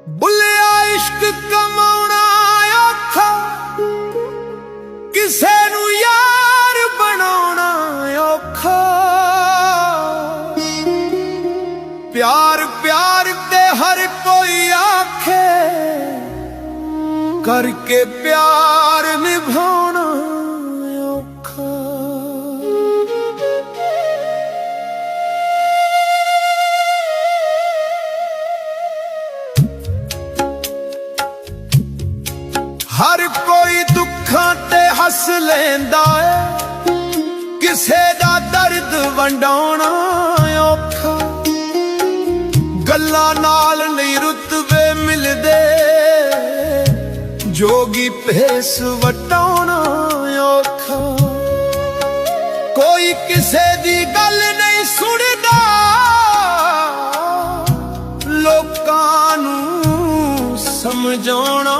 बुलिया इश्क कमाउणा औखा, किसे नू यार बनाउणा औखा। प्यार प्यार ते हर कोई आखे, करके प्यार निभाउणा औखा। हर कोई दुखां ते हस लेंदा है, किसे दा दर्द वंडाउणा औखा। गल्लां नाल नहीं रुतबे मिलदे, जोगी भेस वटाउणा औखा। कोई किसे दी गल नहीं सुनदा, लोकां नूं समझाउणा